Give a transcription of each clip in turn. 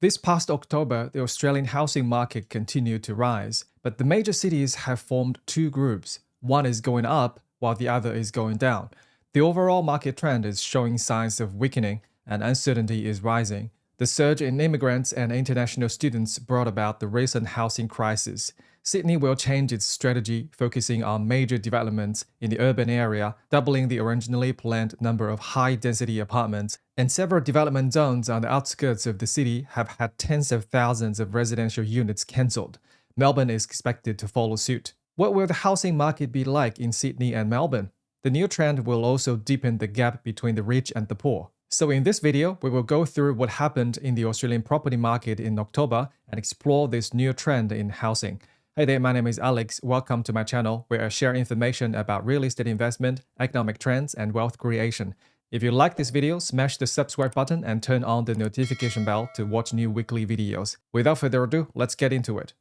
This past October, the Australian housing market continued to rise, but the major cities have formed two groups. One is going up, while the other is going down. The overall market trend is showing signs of weakening, and uncertainty is rising. The surge in immigrants and international students brought about the recent housing crisis. Sydney will change its strategy, focusing on major developments in the urban area, doubling the originally planned number of high-density apartments, and several development zones on the outskirts of the city have had tens of thousands of residential units cancelled. Melbourne is expected to follow suit. What will the housing market be like in Sydney and Melbourne? The new trend will also deepen the gap between the rich and the poor. So in this video, we will go through what happened in the Australian property market in October and explore this new trend in housing. Hey there, my name is Alex. Welcome to my channel where I share information about real estate investment, economic trends, and wealth creation. If you like this video, smash the subscribe button and turn on the notification bell to watch new weekly videos. Without further ado, let's get into it.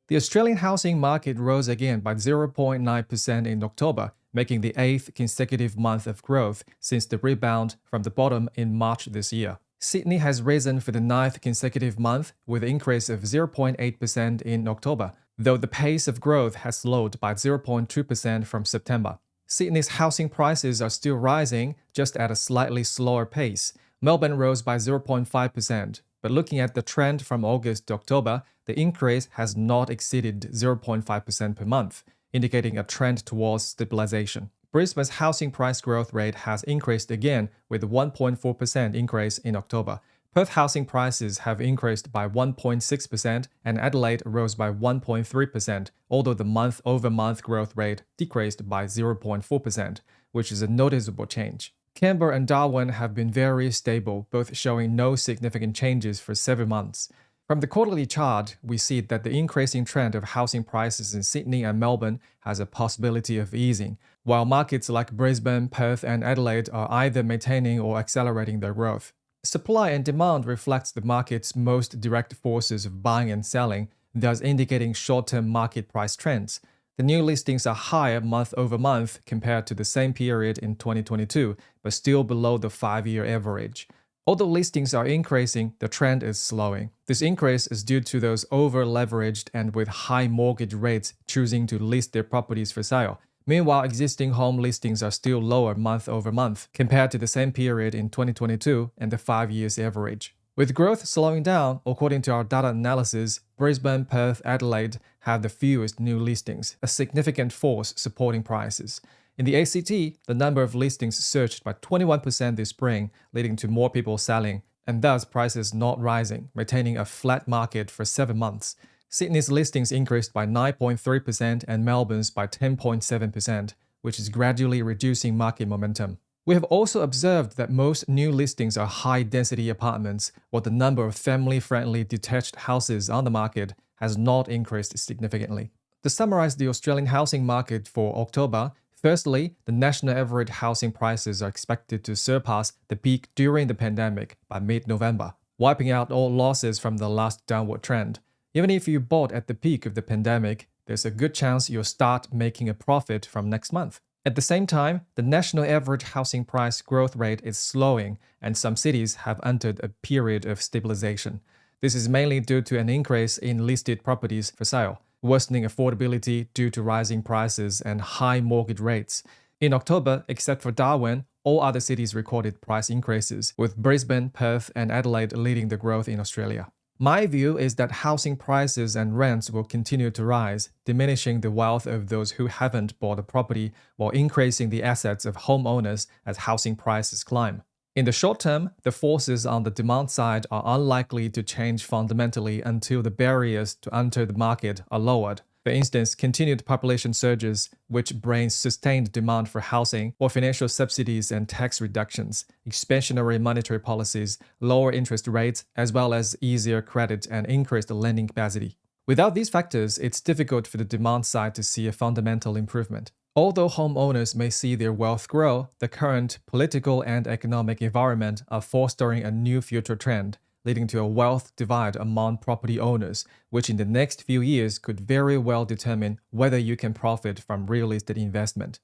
The Australian housing market rose again by 0.9% in October, making the 8th consecutive month of growth since the rebound from the bottom in March this year. Sydney has risen for the 9th consecutive month with an increase of 0.8% in October, though the pace of growth has slowed by 0.2% from September. Sydney's housing prices are still rising, just at a slightly slower pace. Melbourne rose by 0.5%, but looking at the trend from August to October, the increase has not exceeded 0.5% per month, indicating a trend towards stabilization. Brisbane's housing price growth rate has increased again with a 1.4% increase in October. Perth housing prices have increased by 1.6% and Adelaide rose by 1.3%, although the month-over-month growth rate decreased by 0.4%, which is a noticeable change. Canberra and Darwin have been very stable, both showing no significant changes for several months. From the quarterly chart, we see that the increasing trend of housing prices in Sydney and Melbourne has a possibility of easing, while markets like Brisbane, Perth, and Adelaide are either maintaining or accelerating their growth. Supply and demand reflects the market's most direct forces of buying and selling, thus indicating short-term market price trends. The new listings are higher month over month compared to the same period in 2022, but still below the 5-year average. Although listings are increasing, the trend is slowing. This increase is due to those over-leveraged and with high mortgage rates choosing to list their properties for sale. Meanwhile, existing home listings are still lower month over month compared to the same period in 2022 and the 5 years average. With growth slowing down, according to our data analysis, Brisbane, Perth, Adelaide have the fewest new listings, a significant force supporting prices. In the ACT, the number of listings surged by 21% this spring, leading to more people selling, and thus prices not rising, maintaining a flat market for 7 months. Sydney's listings increased by 9.3% and Melbourne's by 10.7%, which is gradually reducing market momentum. We have also observed that most new listings are high-density apartments, while the number of family-friendly detached houses on the market has not increased significantly. To summarize the Australian housing market for October, firstly, the national average housing prices are expected to surpass the peak during the pandemic by mid-November, wiping out all losses from the last downward trend. Even if you bought at the peak of the pandemic, there's a good chance you'll start making a profit from next month. At the same time, the national average housing price growth rate is slowing, and some cities have entered a period of stabilization. This is mainly due to an increase in listed properties for sale, worsening affordability due to rising prices and high mortgage rates. In October, except for Darwin, all other cities recorded price increases, with Brisbane, Perth, and Adelaide leading the growth in Australia. My view is that housing prices and rents will continue to rise, diminishing the wealth of those who haven't bought a property while increasing the assets of homeowners as housing prices climb. In the short term, the forces on the demand side are unlikely to change fundamentally until the barriers to enter the market are lowered. For instance, continued population surges, which brings sustained demand for housing, or financial subsidies and tax reductions, expansionary monetary policies, lower interest rates, as well as easier credit and increased lending capacity. Without these factors, it's difficult for the demand side to see a fundamental improvement. Although homeowners may see their wealth grow, the current political and economic environment are fostering a new future trend, leading to a wealth divide among property owners, which in the next few years could very well determine whether you can profit from real estate investment.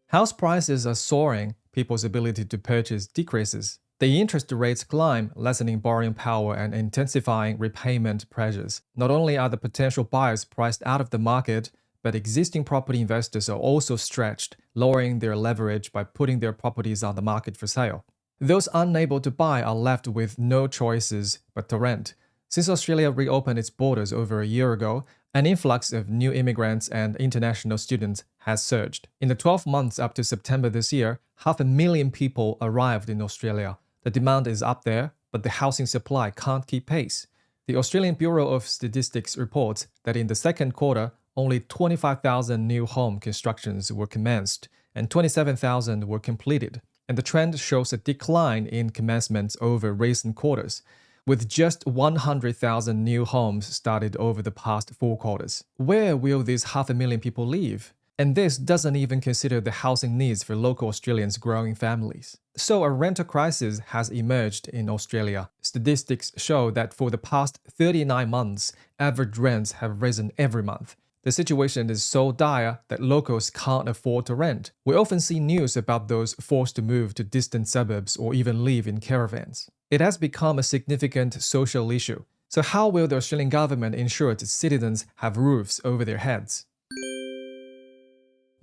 House prices are soaring, people's ability to purchase decreases. The interest rates climb, lessening borrowing power and intensifying repayment pressures. Not only are the potential buyers priced out of the market, but existing property investors are also stretched, lowering their leverage by putting their properties on the market for sale. Those unable to buy are left with no choices but to rent. Since Australia reopened its borders over a year ago, an influx of new immigrants and international students has surged. In the 12 months up to September this year, 500,000 people arrived in Australia. The demand is up there, but the housing supply can't keep pace. The Australian Bureau of Statistics reports that in the second quarter, only 25,000 new home constructions were commenced and 27,000 were completed. And the trend shows a decline in commencements over recent quarters, with just 100,000 new homes started over the past 4 quarters. Where will these 500,000 people live? And this doesn't even consider the housing needs for local Australians' growing families. So a rental crisis has emerged in Australia. Statistics show that for the past 39 months, average rents have risen every month. The situation is so dire that locals can't afford to rent. We often see news about those forced to move to distant suburbs or even live in caravans. It has become a significant social issue. So how will the Australian government ensure its citizens have roofs over their heads?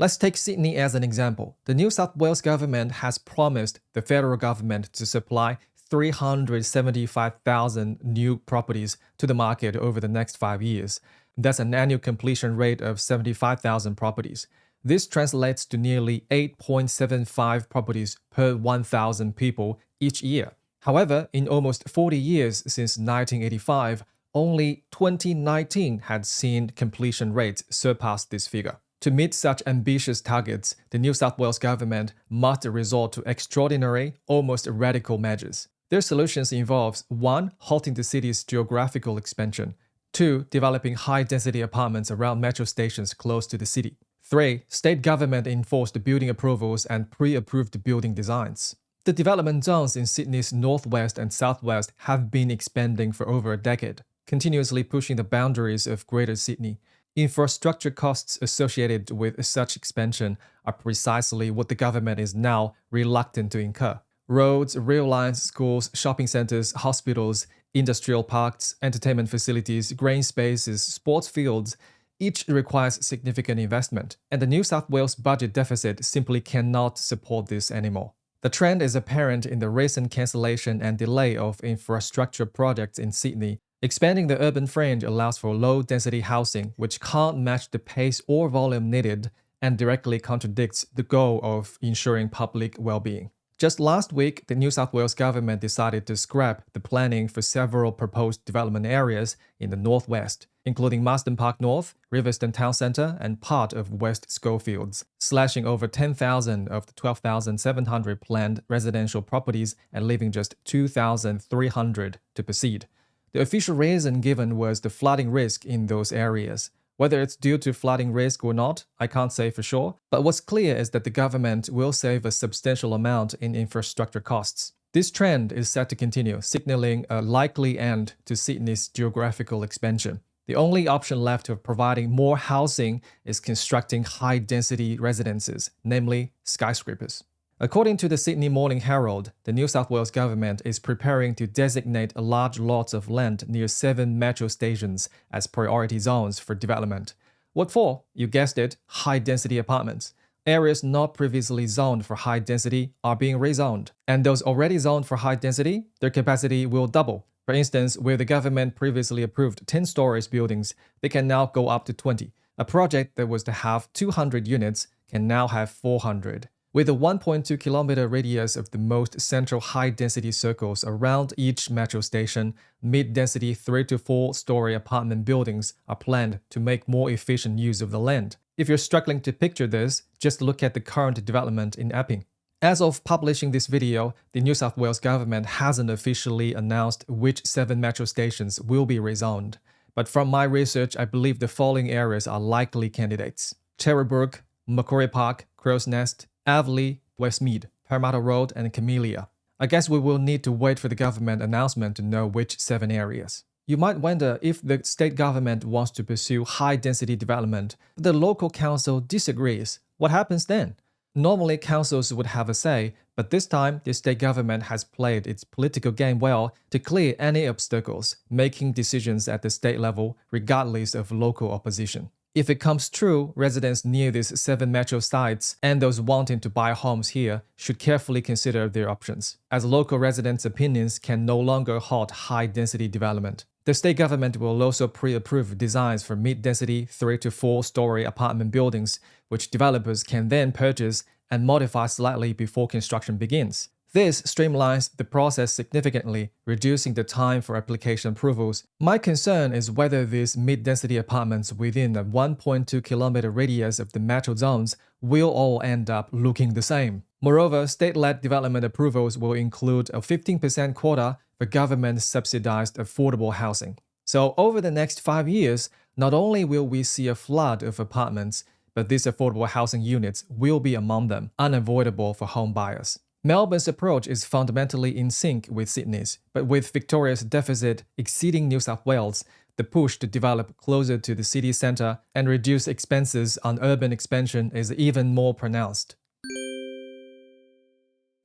Let's take Sydney as an example. The New South Wales government has promised the federal government to supply 375,000 new properties to the market over the next 5 years. That's an annual completion rate of 75,000 properties. This translates to nearly 8.75 properties per 1,000 people each year. However, in almost 40 years since 1985, only 2019 had seen completion rates surpass this figure. To meet such ambitious targets, the New South Wales government must resort to extraordinary, almost radical measures. Their solutions involve 1. Halting the city's geographical expansion, 2. Developing high-density apartments around metro stations close to the city, 3. State government-enforced building approvals and pre-approved building designs. The development zones in Sydney's northwest and southwest have been expanding for over a decade, continuously pushing the boundaries of Greater Sydney. Infrastructure costs associated with such expansion are precisely what the government is now reluctant to incur. Roads, rail lines, schools, shopping centers, hospitals, industrial parks, entertainment facilities, green spaces, sports fields, each requires significant investment, and the New South Wales budget deficit simply cannot support this anymore. The trend is apparent in the recent cancellation and delay of infrastructure projects in Sydney. Expanding the urban fringe allows for low-density housing, which can't match the pace or volume needed and directly contradicts the goal of ensuring public well-being. Just last week, the New South Wales government decided to scrap the planning for several proposed development areas in the northwest, including Marsden Park North, Riverstone Town Centre, and part of West Schofields, slashing over 10,000 of the 12,700 planned residential properties and leaving just 2,300 to proceed. The official reason given was the flooding risk in those areas. Whether it's due to flooding risk or not, I can't say for sure, but what's clear is that the government will save a substantial amount in infrastructure costs. This trend is set to continue, signaling a likely end to Sydney's geographical expansion. The only option left of providing more housing is constructing high-density residences, namely skyscrapers. According to the Sydney Morning Herald, the New South Wales government is preparing to designate large lots of land near 7 metro stations as priority zones for development. What for? You guessed it, high-density apartments. Areas not previously zoned for high density are being rezoned, and those already zoned for high density, their capacity will double. For instance, where the government previously approved 10 stories buildings, they can now go up to 20. A project that was to have 200 units can now have 400. With a 1.2-kilometer radius of the most central high-density circles around each metro station, mid-density 3 to 4-story apartment buildings are planned to make more efficient use of the land. If you're struggling to picture this, just look at the current development in Epping. As of publishing this video, the New South Wales government hasn't officially announced which 7 metro stations will be rezoned. But from my research, I believe the following areas are likely candidates: Cherrybrook, Macquarie Park, Crow's Nest, Avley, Westmead, Parramatta Road, and Camellia. I guess we will need to wait for the government announcement to know which 7 areas. You might wonder if the state government wants to pursue high-density development, but the local council disagrees. What happens then? Normally, councils would have a say, but this time, the state government has played its political game well to clear any obstacles, making decisions at the state level regardless of local opposition. If it comes true, residents near these 7 metro sites and those wanting to buy homes here should carefully consider their options, as local residents' opinions can no longer halt high-density development. The state government will also pre-approve designs for mid-density 3 to 4-story apartment buildings, which developers can then purchase and modify slightly before construction begins. This streamlines the process significantly, reducing the time for application approvals. My concern is whether these mid-density apartments within a 1.2-kilometer radius of the metro zones will all end up looking the same. Moreover, state-led development approvals will include a 15% quota for government-subsidized affordable housing. So over the next 5 years, not only will we see a flood of apartments, but these affordable housing units will be among them, unavoidable for home buyers. Melbourne's approach is fundamentally in sync with Sydney's, but with Victoria's deficit exceeding New South Wales, the push to develop closer to the city centre and reduce expenses on urban expansion is even more pronounced.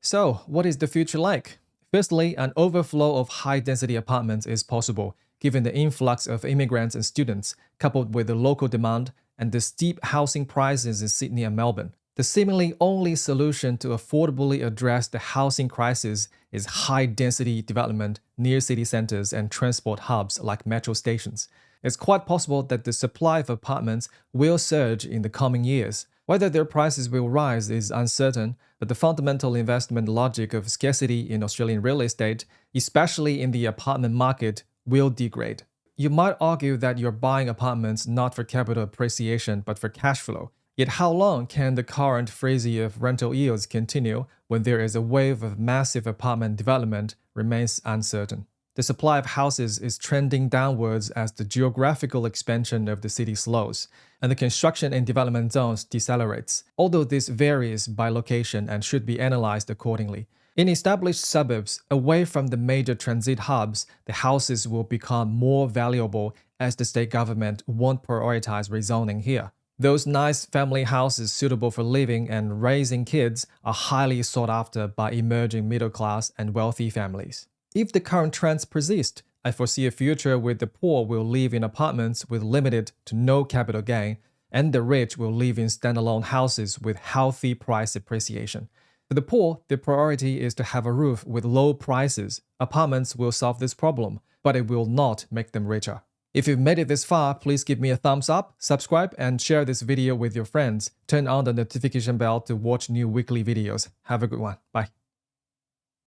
So, what is the future like? Firstly, an overflow of high-density apartments is possible, given the influx of immigrants and students, coupled with the local demand and the steep housing prices in Sydney and Melbourne. The seemingly only solution to affordably address the housing crisis is high-density development near city centers and transport hubs like metro stations. It's quite possible that the supply of apartments will surge in the coming years. Whether their prices will rise is uncertain, but the fundamental investment logic of scarcity in Australian real estate, especially in the apartment market, will degrade. You might argue that you're buying apartments not for capital appreciation but for cash flow. Yet how long can the current frenzy of rental yields continue when there is a wave of massive apartment development remains uncertain? The supply of houses is trending downwards as the geographical expansion of the city slows, and the construction in development zones decelerates, although this varies by location and should be analyzed accordingly. In established suburbs, away from the major transit hubs, the houses will become more valuable as the state government won't prioritize rezoning here. Those nice family houses suitable for living and raising kids are highly sought after by emerging middle-class and wealthy families. If the current trends persist, I foresee a future where the poor will live in apartments with limited to no capital gain, and the rich will live in standalone houses with healthy price appreciation. For the poor, the priority is to have a roof with low prices. Apartments will solve this problem, but it will not make them richer. If you've made it this far, please give me a thumbs up, subscribe, and share this video with your friends. Turn on the notification bell to watch new weekly videos. Have a good one. Bye.